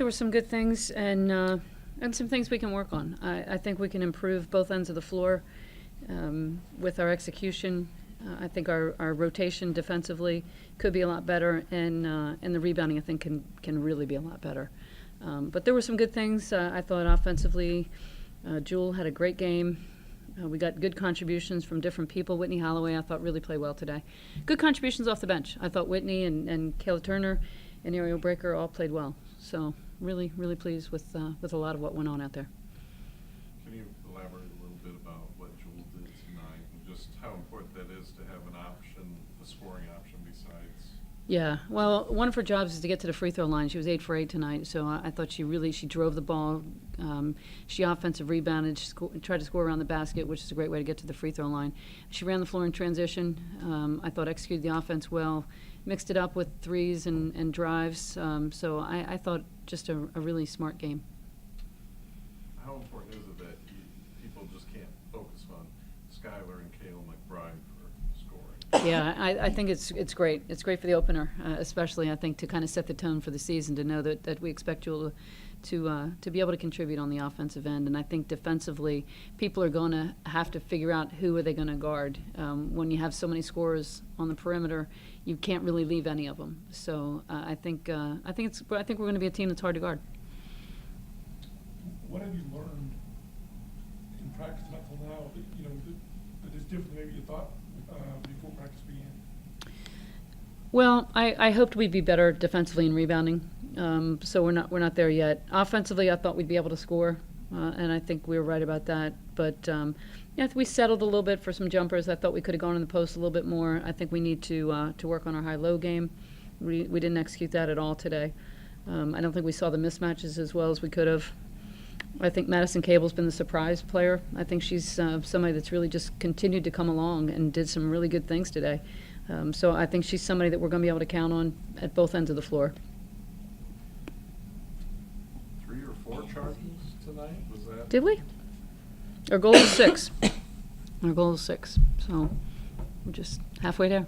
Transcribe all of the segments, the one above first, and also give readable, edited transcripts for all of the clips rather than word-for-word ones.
were some good things and some things we can work on. I think we can improve both ends of the floor with our execution. I think our rotation defensively could be a lot better, and the rebounding I think can really be a lot better. But there were some good things. I thought offensively, Jewell had a great game. We got good contributions from different people. Whitney Holloway, I thought, really played well today. Good contributions off the bench. I thought Whitney and Kayla Turner and Ariel Breaker all played well. So really, really pleased with a lot of what went on out there. Can you elaborate a little bit about what Jewell did tonight and just how important that is to have an option, a scoring option besides? Yeah, well, one of her jobs is to get to the free throw line. She was 8 for 8 tonight, so I thought she drove the ball. She offensive rebounded, tried to score around the basket, which is a great way to get to the free throw line. She ran the floor in transition. I thought executed the offense well, mixed it up with threes and drives. So I thought just a really smart game. How important is it that people just can't focus on Skylar and Kayla McGraw for scoring? Yeah, I think it's great. It's great for the opener, especially I think to kind of set the tone for the season, to know that we expect Jewell to be able to contribute on the offensive end. And I think defensively, people are going to have to figure out who are they going to guard. When you have so many scorers on the perimeter, you can't really leave any of them. So I think we're going to be a team that's hard to guard. What have you learned in practice up till now that is different than maybe you thought before practice began? Well, I hoped we'd be better defensively in rebounding. So we're not there yet. Offensively, I thought we'd be able to score, and I think we were right about that. But yeah, we settled a little bit for some jumpers. I thought we could have gone in the post a little bit more. I think we need to work on our high-low game. We didn't execute that at all today. I don't think we saw the mismatches as well as we could have. I think Madison Cable's been the surprise player. I think she's somebody that's really just continued to come along and did some really good things today. So I think she's somebody that we're going to be able to count on at both ends of the floor. 3 or 4 charges tonight? Was that? Did we? Our goal is 6. Our goal is 6. So we're just halfway there.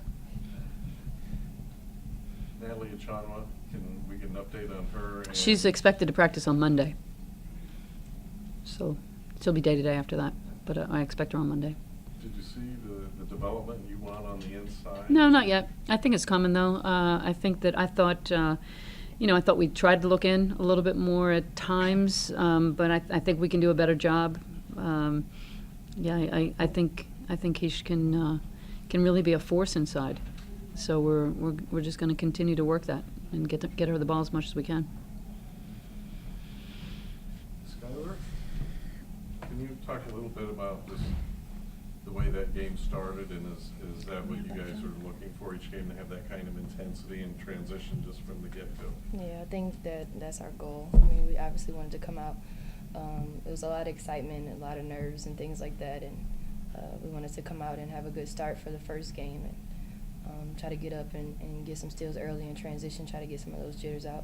Natalie Achanwa, can we get an update on her? She's expected to practice on Monday. So she'll be day-to-day after that. But I expect her on Monday. Did you see the development you want on the inside? No, not yet. I think it's coming, though. I think that I thought we tried to look in a little bit more at times, but I think we can do a better job. I think he can really be a force inside. So we're just going to continue to work that and get her the ball as much as we can. Skyler, can you talk a little bit about the way that game started, and is that what you guys are looking for each game, to have that kind of intensity and transition just from the get-go? Yeah, I think that's our goal. I mean, we obviously wanted to come out. There was a lot of excitement, a lot of nerves and things like that, and we wanted to come out and have a good start for the first game and try to get up and get some steals early in transition, try to get some of those jitters out.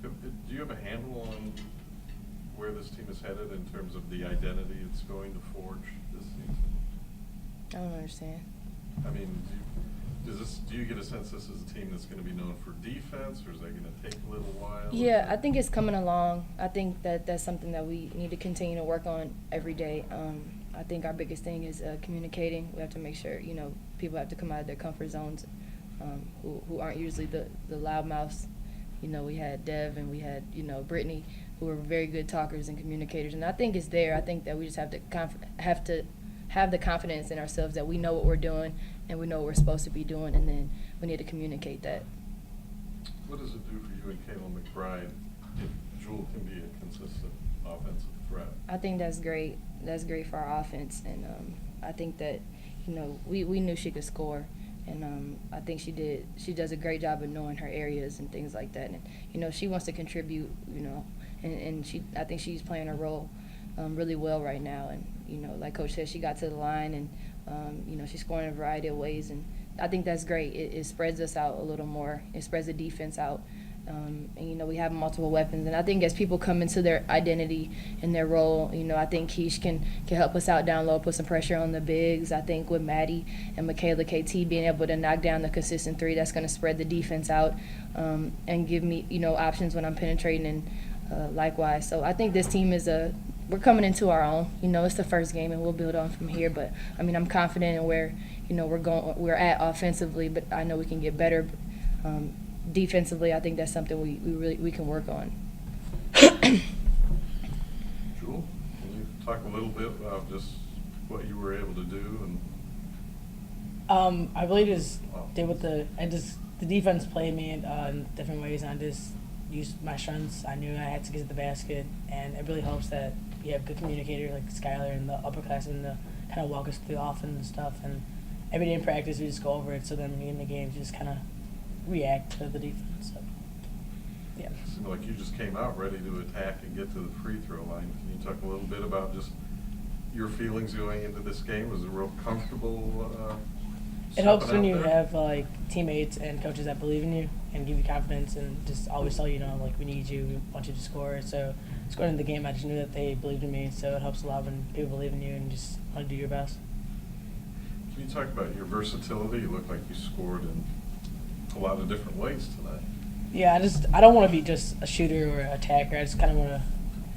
Do you have a handle on where this team is headed in terms of the identity it's going to forge this season? I don't understand. I mean, do you get a sense this is a team that's going to be known for defense, or is that going to take a little while? Yeah, I think it's coming along. I think that's something that we need to continue to work on every day. I think our biggest thing is communicating. We have to make sure, people have to come out of their comfort zones who aren't usually the loudmouths. We had Dev and we had, Brittany, who were very good talkers and communicators. And I think it's there. I think that we just have to have the confidence in ourselves that we know what we're doing and we know what we're supposed to be doing, and then we need to communicate that. What does it do for you and Kayla McBride if Jewell can be a consistent offensive threat? I think that's great. That's great for our offense. And I think that, we knew she could score. And I think she does a great job of knowing her areas and things like that. And, she wants to contribute, and I think she's playing her role really well right now. And, like Coach said, she got to the line and, she's scoring in a variety of ways. And I think that's great. It spreads us out a little more. It spreads the defense out. And, you know, we have multiple weapons. And I think as people come into their identity and their role, you know, I think Keish can help us out down low, put some pressure on the bigs. I think with Maddie and Michaela KT being able to knock down the consistent three, that's going to spread the defense out and give me, you know, options when I'm penetrating and likewise. So I think this team we're coming into our own. You know, it's the first game and we'll build on from here. But, I mean, I'm confident in where, you know, we're at offensively, but I know we can get better. Defensively, I think that's something we can work on. Jewell, can you talk a little bit about just what you were able to do? And I really just did the defense played me in different ways, and I just used my strengths. I knew I had to get to the basket, and it really helps that you have good communicators like Skyler and the upperclassmen to kind of walk us through the offense and stuff. And every day in practice, we just go over it, so then in the games, just kind of react to the defense. So, yeah. it seemed like you just came out ready to attack and get to the free throw line. Can you talk a little bit about just your feelings going into this game? Was it real comfortable? It helps stepping when out you there? have like teammates and coaches that believe in you and give you confidence and just always tell you, like, we need you, we want you to score. So just going into the game, I just knew that they believed in me. So it helps a lot when people believe in you and just want to do your best. Can you talk about your versatility? You look like you scored in a lot of different ways tonight. Yeah, I don't want to be just a shooter or an attacker. I just kind of want to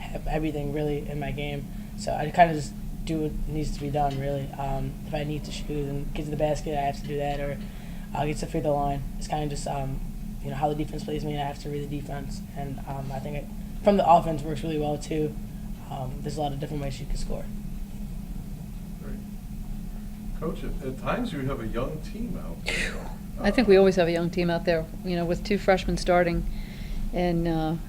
have everything really in my game. So I kind of just do what needs to be done, really. If I need to shoot and get to the basket, I have to do that, or I'll get to the free throw line. It's kind of just how the defense plays me, and I have to read the defense. And I think from the offense works really well too. There's a lot of different ways you can score. Great. Coach, at times you have a young team out there. I think we always have a young team out there, you know, with 2 freshmen starting and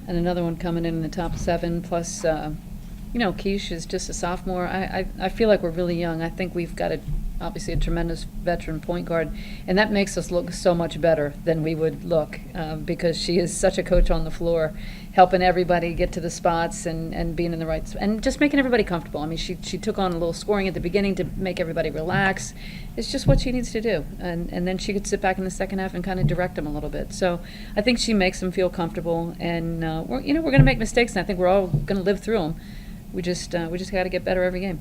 another one coming in the top 7, plus, you know, Keish is just a sophomore. I feel like we're really young. I think we've got obviously a tremendous veteran point guard, and that makes us look so much better than we would look because she is such a coach on the floor, helping everybody get to the spots and being in the right and just making everybody comfortable. I mean, she took on a little scoring at the beginning to make everybody relax. It's just what she needs to do, and then she could sit back in the second half and kind of direct them a little bit. So I think she makes them feel comfortable, and we're going to make mistakes, and I think we're all going to live through them. We just got to get better every game.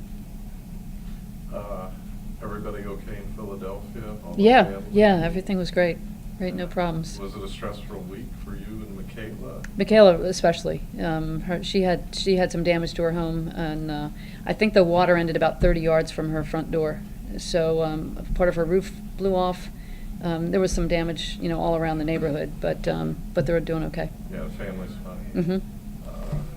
Everybody okay in Philadelphia? All the Yeah, family? yeah, everything was great. Great, no problems. Was it a stressful week for you and Michaela? Michaela especially. She had some damage to her home, and I think the water ended about 30 yards from her front door. So part of her roof blew off. There was some damage, you know, all around the neighborhood, but they're doing okay. Yeah, the family's fine. Mm-hmm.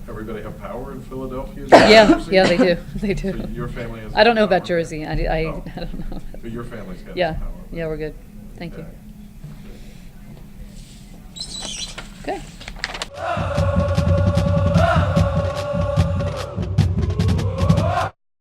Everybody have power in Philadelphia? Yeah, Jersey? yeah, they do. They do. So your family has I don't know about power? Jersey. I Oh. don't know. But your family's got Yeah, power. yeah, we're good. Thank you. Okay.